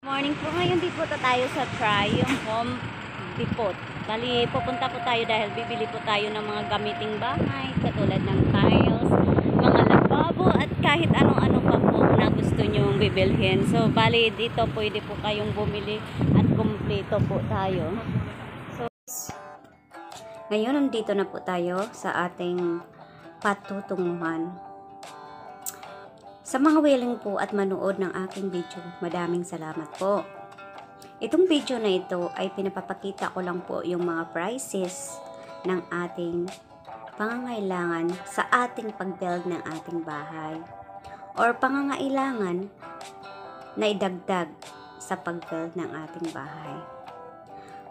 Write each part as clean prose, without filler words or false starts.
Morning po, ngayon di po tayo sa Triumph Home Depot. Bali, pupunta po tayo dahil bibili po tayo ng mga gamiting bahay katulad ng tiles, mga lababo at kahit anong-ano pa po na gusto nyong bibilhin. So, bali dito pwede po kayong bumili at kumpleto po tayo. So, ngayon nandito na po tayo sa ating patutunguhan. Sa mga willing po at manood ng aking video, madaming salamat po. Itong video na ito ay pinapapakita ko lang po yung mga prices ng ating pangangailangan sa ating pag-build ng ating bahay or pangangailangan na idagdag sa pag-build ng ating bahay.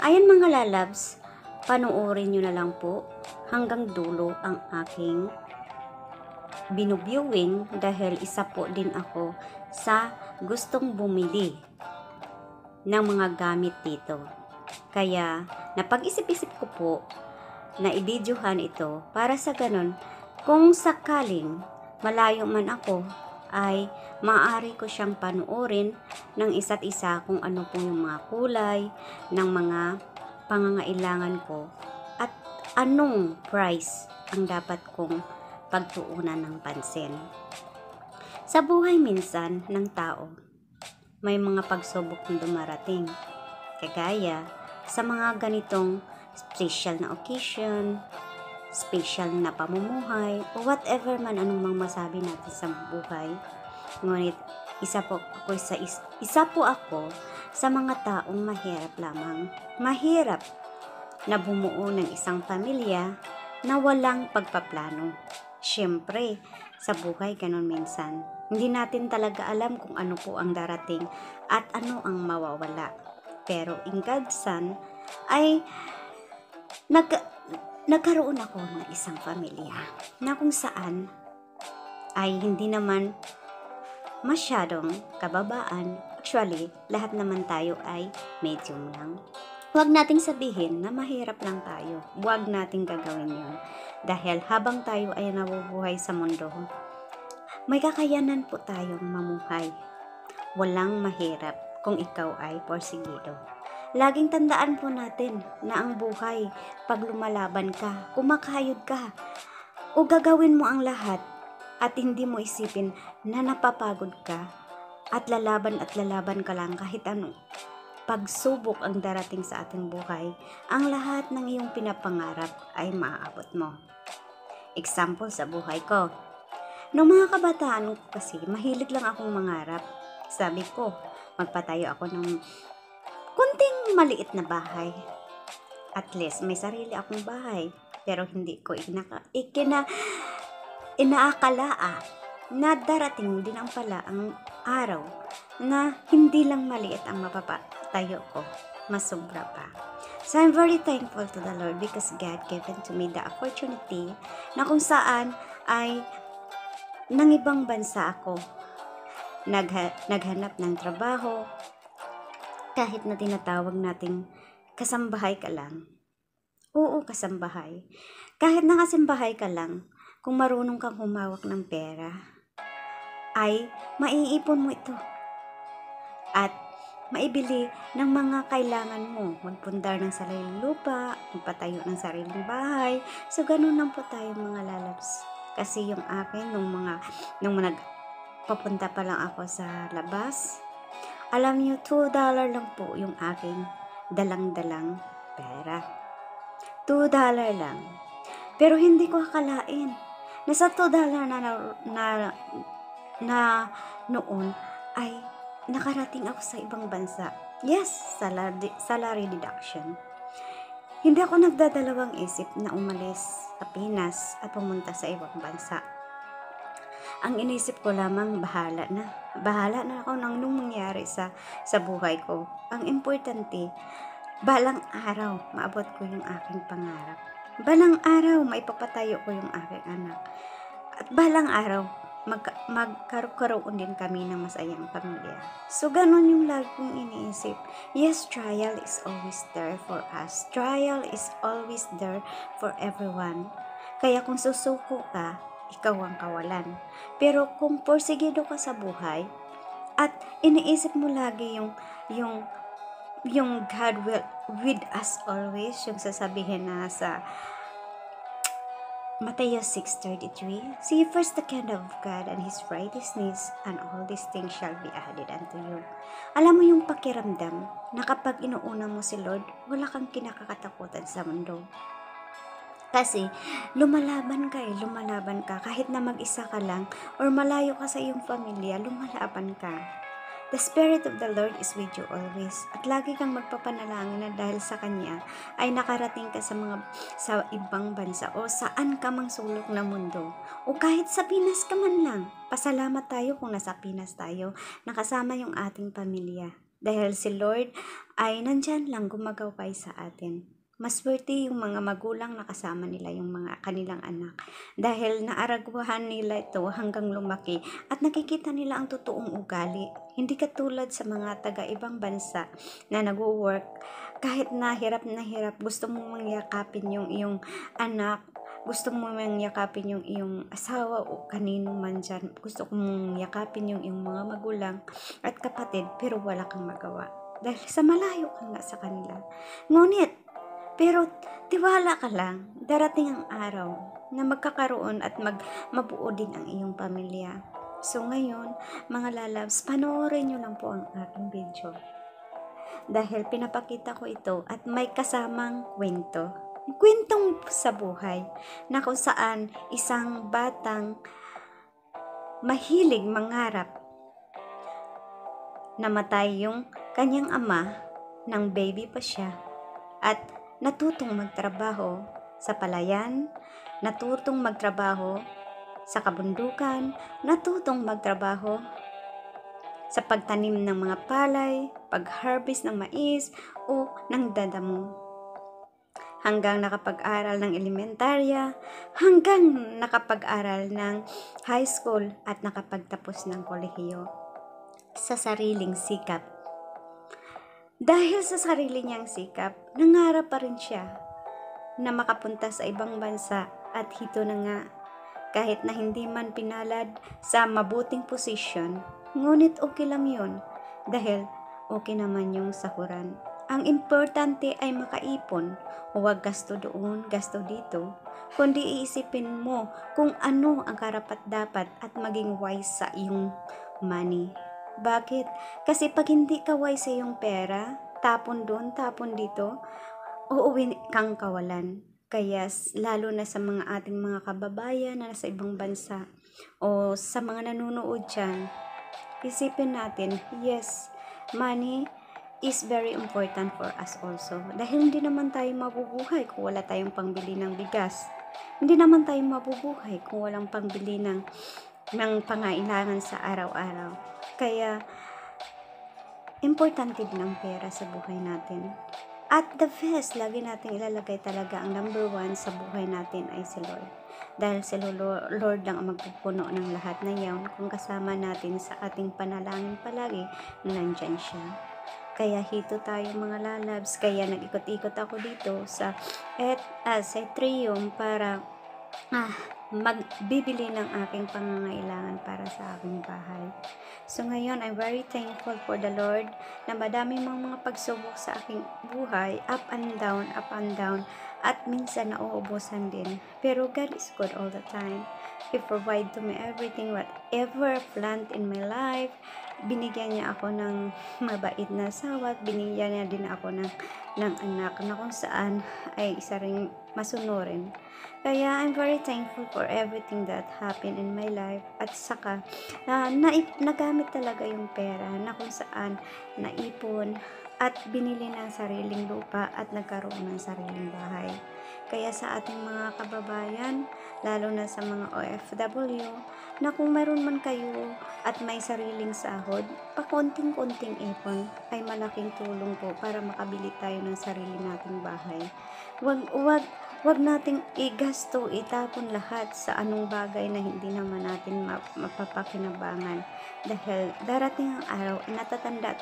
Ayan mga lalabs, panoorin nyo na lang po hanggang dulo ang aking binuviewing dahil isa po din ako sa gustong bumili ng mga gamit dito. Kaya napag-isip-isip ko po na i-videohan ito para sa ganun kung sakaling malayo man ako ay maaari ko siyang panoorin ng isa't isa kung ano po yung mga kulay ng mga pangangailangan ko at anong price ang dapat kong pagtuunan ng pansin. Sa buhay minsan ng tao, may mga pagsubok na dumarating. Kagaya sa mga ganitong special na occasion, special na pamumuhay, o whatever man anong mang masabi natin sa buhay. Ngunit isa po ako sa mga taong mahirap lamang. Mahirap na bumuo ng isang pamilya na walang pagpaplano. Siyempre, sa buhay ganun minsan. Hindi natin talaga alam kung ano po ang darating at ano ang mawawala. Pero in God's Son ay nagkaroon ako ng isang pamilya na kung saan ay hindi naman masyadong kababaan. Actually, lahat naman tayo ay medium lang. Huwag nating sabihin na mahirap lang tayo. Huwag nating gagawin yon. Dahil habang tayo ay nabubuhay sa mundo, may kakayanan po tayong mamuhay. Walang mahirap kung ikaw ay porsigido. Laging tandaan po natin na ang buhay, pag lumalaban ka, kumakayod ka, o gagawin mo ang lahat at hindi mo isipin na napapagod ka at lalaban ka lang kahit ano. Pagsubok ang darating sa ating buhay, ang lahat ng iyong pinapangarap ay maaabot mo. Example sa buhay ko. Noong mga kabataan ko kasi, mahilig lang akong mangarap. Sabi ko, magpatayo ako ng kunting maliit na bahay. At least, may sarili akong bahay. Pero hindi ko inaakalaa na darating din ang pala ang araw na hindi lang maliit ang mapapatayo ko, masobra pa. So I'm very thankful to the Lord because God given to me the opportunity na kung saan ay nang ibang bansa ako naghanap ng trabaho kahit na tinatawag nating kasambahay ka lang. Oo, kasambahay. Kahit na kasambahay ka lang, kung marunong kang humawak ng pera, ay maiipon mo ito at maibili ng mga kailangan mo, magpundar ng sariling lupa, magpatayo ng sariling bahay. So ganun lang po tayo mga lalabs. Kasi yung akin nung nagpapunta pa lang ako sa labas, alam niyo, $2 lang po yung aking dalang-dalang pera. $2 lang. Pero hindi ko akalain na sa $2 na noon ay nakarating ako sa ibang bansa. Yes, salary deduction. Hindi ako nagdadalawang isip na umalis sa Pinas at pumunta sa ibang bansa. Ang inisip ko lamang, bahala na ako nung mangyari sa buhay ko. Ang importante, balang araw maabot ko yung aking pangarap. Balang araw maipapatayo ko yung aking anak. At balang araw magkaroon din kami ng masayang pamilya. So, ganun yung lagi kong iniisip. Yes, trial is always there for us. Trial is always there for everyone. Kaya kung susuko ka, ikaw ang kawalan. Pero kung porsigido ka sa buhay, At iniisip mo lagi yung God will with us always, yung sasabihin na sa Matthew 6:33, "See first the kingdom of God and His righteousness, and all these things shall be added unto you." Alam mo yung pakiramdam na kapag inuuna mo si Lord, wala kang kinakatakutan sa mundo. Kasi lumalaban ka kahit na mag-isa ka lang or malayo ka sa iyong pamilya, lumalaban ka. The Spirit of the Lord is with you always. At lagi kang magpapanalangin na dahil sa Kanya ay nakarating ka sa ibang bansa o saan ka mang sulok na mundo. O kahit sa Pinas ka man lang. Pasalamat tayo kung nasa Pinas tayo, nakasama yung ating pamilya. Dahil si Lord ay nandyan lang gumagaway sa atin. Maswerte yung mga magulang na kasama nila yung mga kanilang anak dahil naaraguhan nila ito hanggang lumaki at nakikita nila ang totoong ugali. Hindi katulad sa mga taga-ibang bansa na nag-work, kahit na hirap, gusto mo mangyakapin yung iyong anak, gusto mo mangyakapin yung iyong asawa o kanino man dyan, gusto mong yakapin yung iyong mga magulang at kapatid, pero wala kang magawa dahil sa malayo ka nga sa kanila. Ngunit pero tiwala ka lang, darating ang araw na magkakaroon at mabuo din ang iyong pamilya. So ngayon, mga lalabs, panoorin nyo lang po ang aking video. Dahil pinapakita ko ito at may kasamang kwento. Kwentong sa buhay na kung saan isang batang mahilig mangarap, namatay yung kanyang ama nang baby pa siya at natutong magtrabaho sa palayan, natutong magtrabaho sa kabundukan, natutong magtrabaho sa pagtanim ng mga palay, pag-harvest ng mais o ng dadamo. Hanggang nakapag-aral ng elementarya, hanggang nakapag-aral ng high school at nakapagtapos ng kolehiyo sa sariling sikap. Dahil sa sarili niyang sikap, nangarap pa rin siya na makapunta sa ibang bansa at hito na nga, kahit na hindi man pinalad sa mabuting posisyon, ngunit okay lang yun dahil okay naman yung sahuran. Ang importante ay makaipon, huwag gasto doon, gasto dito, kundi iisipin mo kung ano ang karapat-dapat at maging wise sa iyong money. Bakit? Kasi pag hindi ka wise sa iyong pera, tapon doon, tapon dito, uuwi kang kawalan. Kaya lalo na sa mga ating mga kababayan na nasa ibang bansa o sa mga nanonood dyan, isipin natin, yes, money is very important for us also. Dahil hindi naman tayo mabubuhay kung wala tayong pangbili ng bigas. Hindi naman tayo mabubuhay kung walang pangbili ng pangailangan sa araw-araw. Kaya, importante din ang pera sa buhay natin. At the best, lagi natin ilalagay talaga ang number 1 sa buhay natin ay si Lord. Dahil si Lord lang ang magpupuno ng lahat na yan kung kasama natin sa ating panalangin palagi na nandyan siya. Kaya hito tayo mga lalabs. Kaya nag-ikot-ikot ako dito sa Trium para magbibili ng aking pangangailangan para sa aking bahay. So ngayon, I'm very thankful for the Lord na madami mga pagsubok sa aking buhay, up and down, at minsan nauubusan din. Pero God is good all the time. He provide to me everything, whatever planned in my life. Binigyan niya ako ng mabait na asawa, binigyan niya din ako ng anak na kung saan ay isa ring masunurin. Kaya I'm very thankful for everything that happened in my life at saka nagamit talaga yung pera na kung saan naipon at binili ng sariling lupa at nagkaroon ng sariling bahay. Kaya sa ating mga kababayan, lalo na sa mga OFW, na kung meron man kayo at may sariling sahod, pakonting-konting ipon ay malaking tulong po para makabili tayo ng sarili nating bahay. Wag nating igasto, itapon lahat sa anong bagay na hindi naman natin mapapakinabangan. Dahil darating ang araw, natatanda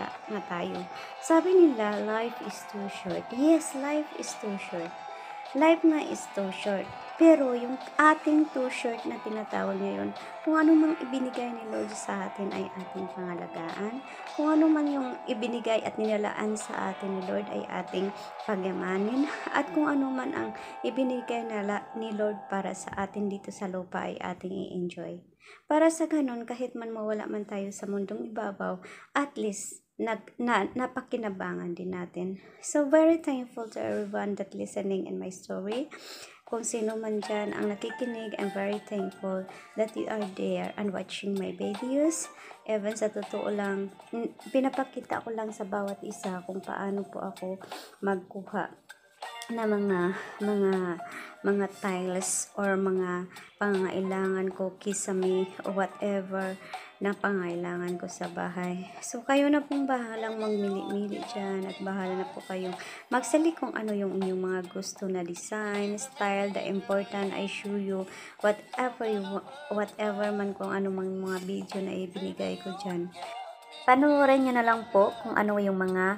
nga tayo. Sabi nila, life is too short. Yes, life is too short. Life nga is too short. Pero yung ating too short na tinatawag ngayon, kung ano mang ibinigay ni Lord sa atin ay ating pangalagaan. Kung ano man yung ibinigay at nilalaan sa atin ni Lord ay ating pagyamanin. At kung ano man ang ibinigay ni Lord para sa atin dito sa lupa ay ating i-enjoy. Para sa ganun, kahit man mawala man tayo sa mundong ibabaw, at least napakinabangan din natin. So, very thankful to everyone that listening in my story. Kung sino man dyan ang nakikinig, I'm very thankful that you are there and watching my videos. Even sa totoo lang, pinapakita ko lang sa bawat isa kung paano po ako magkuha na mga tiles or mga pangailangan ko, kisame o whatever na pangailangan ko sa bahay. So, kayo na pong bahalang magmili-mili dyan at bahala na po kayong magsali kung ano yung inyong mga gusto na design, style. The important I show you whatever man kung ano mang mga video na ibinigay ko dyan. Panoorin nyo na lang po kung ano yung mga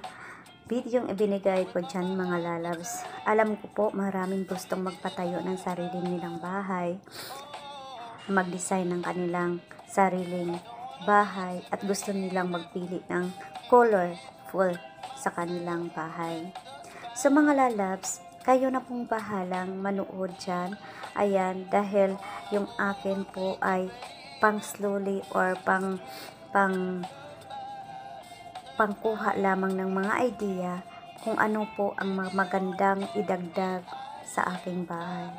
video yung ibinigay ko dyan, mga lalabs. Alam ko po maraming gustong magpatayo ng sarili nilang bahay, mag-design ng kanilang sariling bahay at gusto nilang magpili ng colorful sa kanilang bahay. So mga lalabs, kayo na pong bahalang manood dyan. Ayan, dahil yung akin po ay pang slowly or pangkuha lamang ng mga idea kung ano po ang magandang idagdag sa aking bahay.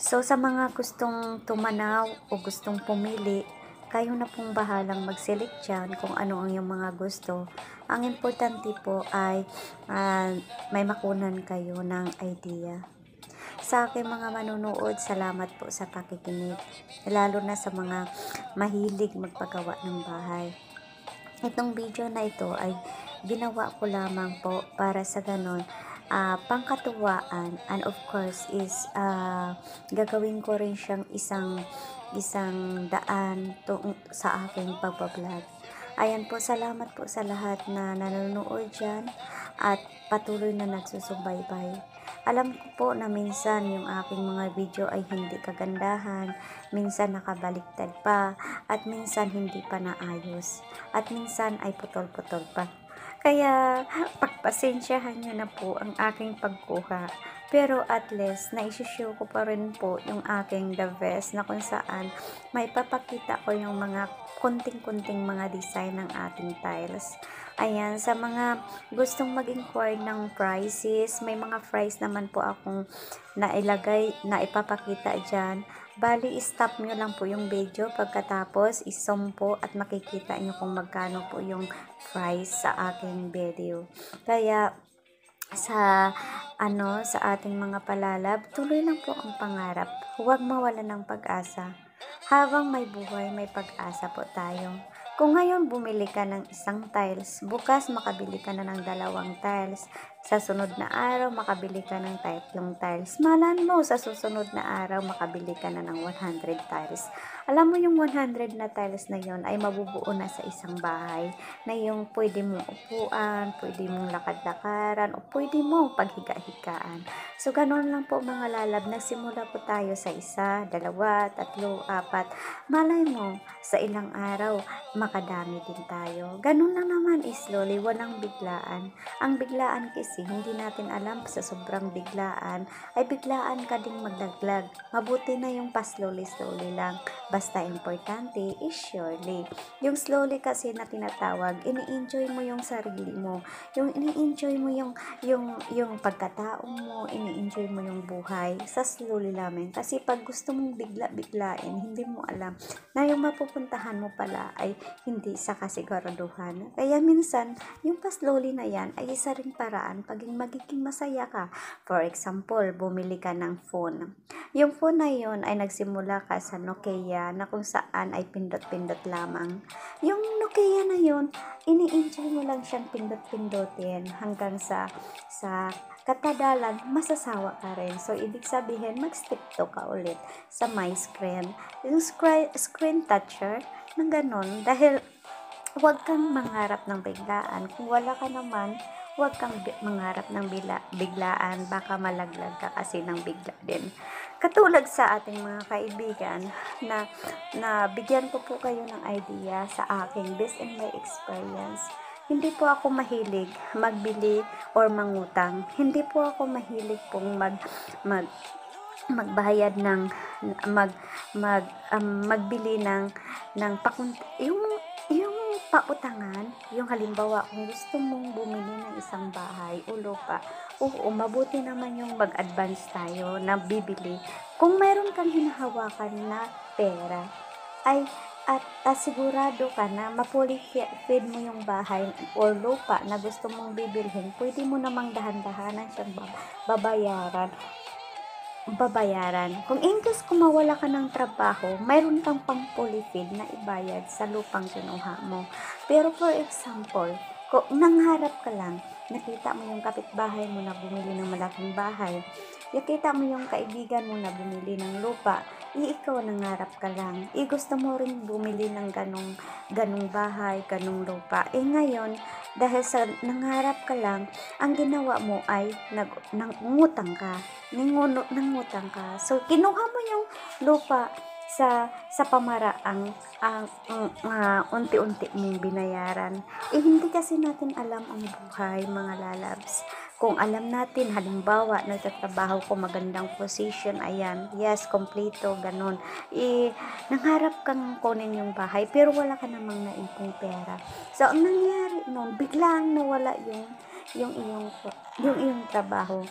So, sa mga gustong tumanaw o gustong pumili, kayo na pong bahalang mag-select dyan kung ano ang iyong mga gusto. Ang importante po ay may makunan kayo ng idea. Sa aking mga manunood, salamat po sa pakikinig, lalo na sa mga mahilig magpagawa ng bahay. Itong video na ito ay ginawa ko lamang po para sa ganon pangkatuwaan, and of course is gagawin ko rin siyang isang daan sa aking pagbablog. Ayan po, salamat po sa lahat na nanonood dyan at patuloy na nagsusubaybay. Alam ko po na minsan yung aking mga video ay hindi kagandahan, minsan nakabaliktad pa, at minsan hindi pa naayos, at minsan ay putol-putol pa. Kaya pagpasensyahan nyo na po ang aking pagkuha. Pero at least, naisishow ko pa rin po yung aking the best na kung saan may papakita ko yung mga kunting-kunting mga design ng ating tiles. Ayan, sa mga gustong mag-inquire ng prices, may mga price naman po akong nailagay na ipapakita dyan. Bali, stop nyo lang po yung video, pagkatapos isom po at makikita nyo kung magkano po yung price sa aking video. Kaya sa ating mga palalab, tuloy lang po ang pangarap. Huwag mawala ng pag-asa. Habang may buhay, may pag-asa po tayo. Kung ngayon bumili ka ng isang tiles, bukas makabili ka na ng 2 tiles. Sa sunod na araw, makabili ka ng 3 tiles. Malan mo, sa susunod na araw, makabili ka na ng 100 tiles. Alam mo yung 100 na tiles na yon ay mabubuo na sa isang bahay na yung pwede mong upuan, pwede mong lakad-lakaran, o pwede mong paghiga-higaan. So, ganun lang po mga lalab. Nagsimula po tayo sa 1, 2, 3, 4. Malay mo, sa ilang araw, makadami din tayo. Ganun lang naman, slowly, walang biglaan. Ang biglaan kasi, hindi natin alam, sa sobrang biglaan, ay biglaan ka ding maglaglag. Mabuti na yung pa-slowly lang. Basta importante is surely. Yung slowly kasi na tinatawag, ini-enjoy mo yung sarili mo. Yung ini-enjoy mo yung pagkatao mo, ini-enjoy mo yung buhay sa slowly lamang. Kasi pag gusto mong bigla-biglain, hindi mo alam na yung mapupuntahan mo pala ay hindi sa kasiguraduhan. Kaya minsan, yung pa-slowly na yan ay isa ring paraan paging magiging masaya ka. For example, bumili ka ng phone. Yung phone na yun ay nagsimula ka sa Nokia na kung saan ay pindot-pindot lamang. Yung Nokia na yun, ini-enjoy mo lang siyang pindot-pindotin hanggang sa katagalan, masasawa ka rin. So, ibig sabihin, mag-step to ka ulit sa my screen. Yung screen toucher, na ganun. Dahil, huwag kang mangarap ng biglaan. Kung wala ka naman, huwag kang mangarap ng biglaan, baka malaglag ka kasi ng bigla din. Katulad sa ating mga kaibigan na bigyan ko po kayo ng idea sa aking based on my experience. Hindi po ako mahilig magbili or mangutang. Hindi po ako mahilig pong magbayad ng magbili ng yung pautangan, yung halimbawa kung gusto mong bumili ng isang bahay o lupa, oo, mabuti naman yung mag-advance tayo na bibili. Kung mayroon kang hinahawakan na pera, ay at sigurado ka na mapuli-feed mo yung bahay o lupa na gusto mong bibilhin, pwede mo namang dahan-dahanan siyang babayaran. Kung in case kung mawala ka ng trabaho, mayroon kang pang fully feed na ibayad sa lupang kinuha mo. Pero for example, kung nangharap ka lang, nakita mo yung kapitbahay mo na bumili ng malaking bahay, nakita mo yung kaibigan mo na bumili ng lupa, ikaw nangarap ka lang, gusto mo rin bumili ng ganong bahay, ganong lupa. Ngayon, dahil sa nangarap ka lang, ang ginawa mo ay nangutang ka. So, kinuha mo yung lupa sa pamaraang unti-unti mong binayaran. Hindi kasi natin alam ang buhay, mga lalabs. Kung alam natin, halimbawa, nagtatrabaho ko, magandang position, ayan, yes, kompleto, ganun. Nangharap kang kunin yung bahay, pero wala ka namang naipong pera. So, ang nangyari noon, biglang nawala yung iyong trabaho.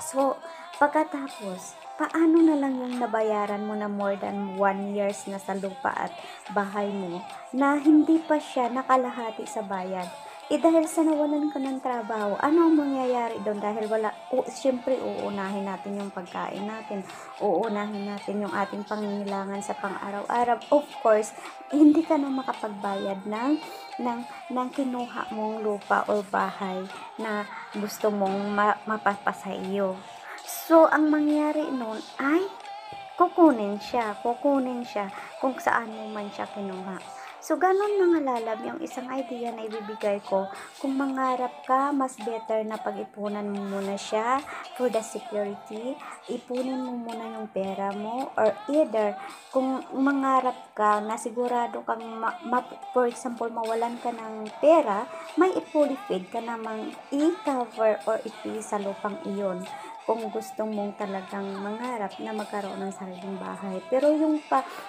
So, pagkatapos, paano na lang yung nabayaran mo na more than 1 years na sa lupa at bahay mo na hindi pa siya nakalahati sa bayad? Dahil sa nawalan ka ng trabaho, ano ang mangyayari doon? Dahil siyempre uunahin natin yung pagkain natin, uunahin natin yung ating pangangailangan sa pang-araw-araw. Of course, hindi ka na makapagbayad ng kinuha mong lupa o bahay na gusto mong mapapasa iyo. So, ang mangyari noon ay kukunin siya kung saan mo man siya kinuha. So, ganun mga lalab, yung isang idea na ibibigay ko, kung mangarap ka, mas better na pag-ipunan mo muna siya for the security, ipunin mo muna yung pera mo, or either, kung mangarap ka na sigurado kang, for example, mawalan ka ng pera, may i-fully feed ka namang i-cover or i-pay sa lupang iyon kung gusto mong talagang mangarap na magkaroon ng sariling bahay. Pero yung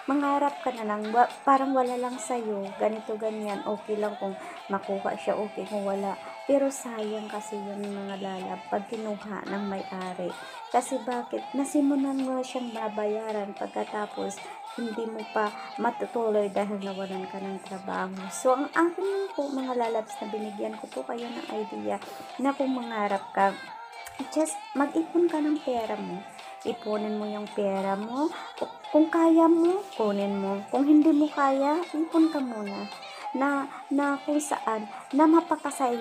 mangarap ka na lang, parang wala lang sa'yo, ganito ganyan, okay lang kung makuha siya, okay kung wala. Pero sayang kasi yun mga lalab pag kinuha ng may-ari. Kasi bakit? Nasimulan mo siyang babayaran pagkatapos hindi mo pa matutuloy dahil nawalan ka ng trabaho. So, ang akin po mga lalabs na binigyan ko po kayo ng idea na kung mangarap ka, just mag-ipon ka ng pera mo. Ipunin mo yung pera mo. Kung kaya mo, kunin mo. Kung hindi mo kaya, ipon ka muna. Na kung saan, na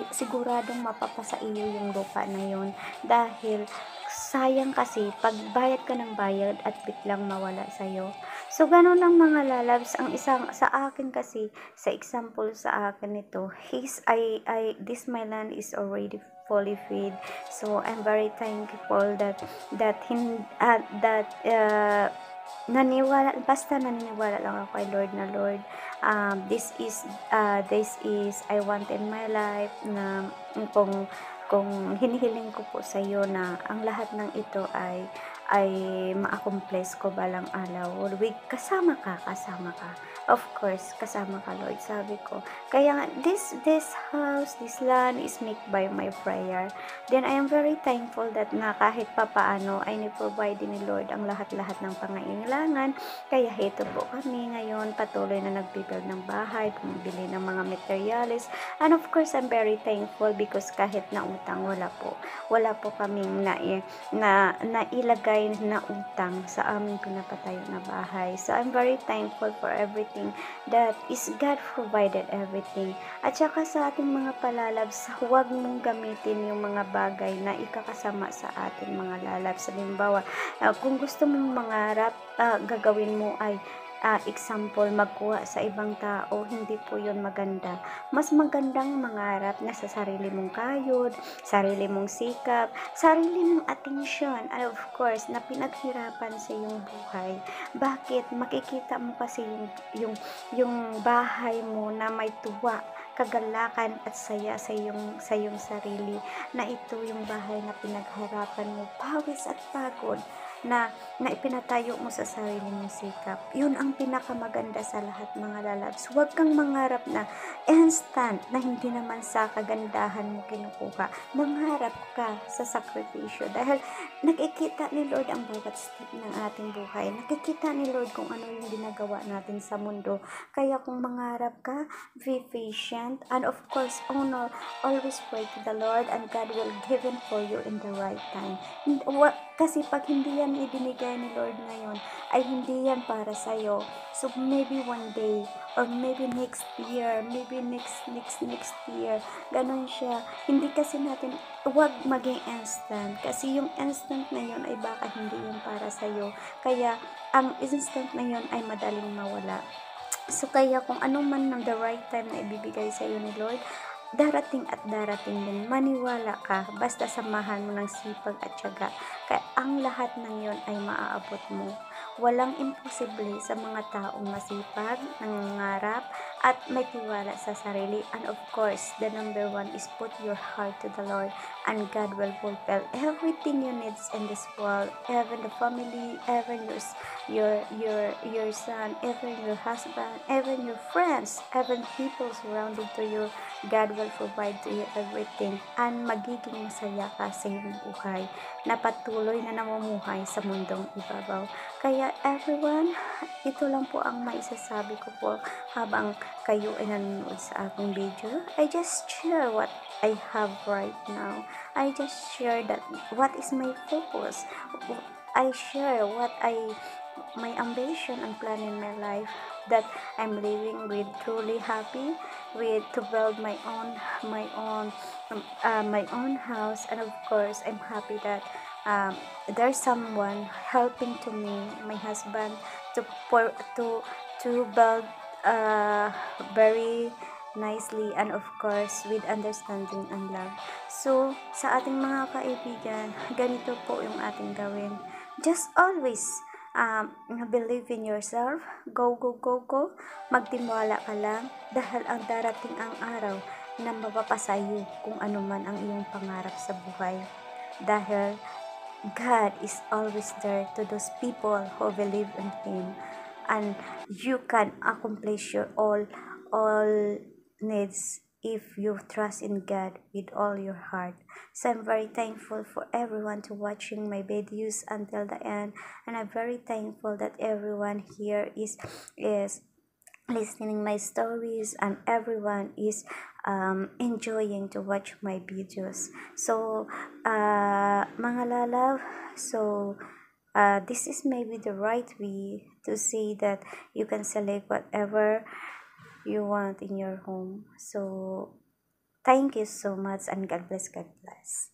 siguradong mapapasa iyo yung lupa na yun. Dahil, sayang kasi, pag bayad ka ng bayad at biglang mawala sa'yo. So, ganun ang mga lalabs. Ang isang, sa akin kasi, sa example sa akin ito, this my land is already fully feed. So, I'm very thankful that naniniwala lang ako kay Lord na Lord, this is I want in my life na kung hinihiling ko po sa iyo na ang lahat ng ito ay ma-accomplish ko balang araw. Kasama ka. Of course, kasama ka, Lord, sabi ko. Kaya nga, this house, this land is made by my prayer. Then, I am very thankful that na kahit papaano ay ni-provide ni Lord ang lahat-lahat ng pangailangan. Kaya ito po kami ngayon, patuloy na nagbibuild ng bahay, bumibili ng mga materials. And of course, I'm very thankful because kahit na utang, wala po kaming nailagay na utang sa aming pinapatayo na bahay. So, I'm very thankful for everything that is God provided everything. At saka sa ating mga palalabs, huwag mong gamitin yung mga bagay na ikakasama sa ating mga lalabs. Halimbawa, kung gusto mong mangarap, gagawin mo ay example, magkuha sa ibang tao, hindi po yun maganda. Mas magandang mangarap na sa sarili mong kayod, sarili mong sikap, sarili mong atensyon, and of course, na pinaghirapan sa iyong buhay. Bakit? Makikita mo kasi yung bahay mo na may tuwa, kagalakan at saya sa iyong sarili, na ito yung bahay na pinagharapan mo, pawis at pagod, na ipinatayo mo sa sarili mong sikap. Yun ang pinakamaganda sa lahat, mga lalabs. Huwag kang mangarap na instant, na hindi naman sa kagandahan mo kinukuha. Mangarap ka sa sakripisyo, dahil nakikita ni Lord ang bawat step ng ating buhay. Nakikita ni Lord kung ano yung ginagawa natin sa mundo. Kaya kung mangarap ka, be patient, and of course, honor, always pray to the Lord, and God will give it for you in the right time. Kasi pag hindi yan ibinigay ni Lord ngayon, ay hindi yan para sa'yo. So maybe one day, or maybe next year, maybe next year, ganun siya. Hindi kasi natin, huwag maging instant. Kasi yung instant na yun ay baka hindi yun para sa'yo. Kaya ang instant na yun ay madaling mawala. So kaya kung ano man ng the right time na ibibigay sa'yo ni Lord, darating at darating din. Maniwala ka, basta samahan mo ng sipag at tiyaga. Kaya ang lahat ng yon ay maaabot mo. Walang imposible sa mga taong masipag, nangangarap, at may tiwala sa sarili. And of course, the number one is put your heart to the Lord, and God will fulfill everything you need in this world, even the family, even your son, even your husband, even your friends, even people surrounded to you. God will provide to you everything, and magiging masaya ka sa iyong buhay, na patuloy na namumuhay sa mundong ibabaw. Kaya everyone, ito lang po ang maisasabi ko po habang kayo ay nanonood sa aking video. I just share what I have right now. I just share that what is my focus. I share what my ambition and plan in my life, that I'm living with truly happy, with to build my own house, and of course I'm happy that there's someone helping to me, my husband, to build very nicely, and of course with understanding and love. So sa ating mga kaibigan, ganito po yung ating gawin. Just always believe in yourself. Go, go, go, go. Magtiwala ka lang, dahil ang darating ang araw na mapapasayo kung ano man ang iyong pangarap sa buhay. Dahil God is always there to those people who believe in Him, and you can accomplish your all needs if you trust in God with all your heart. So I'm very thankful for everyone to watching my videos until the end, and I'm very thankful that everyone here is listening my stories, and everyone is enjoying to watch my videos. So mga lalav, so this is maybe the right way to say that you can select whatever you want in your home. So thank you so much, and God bless, God bless.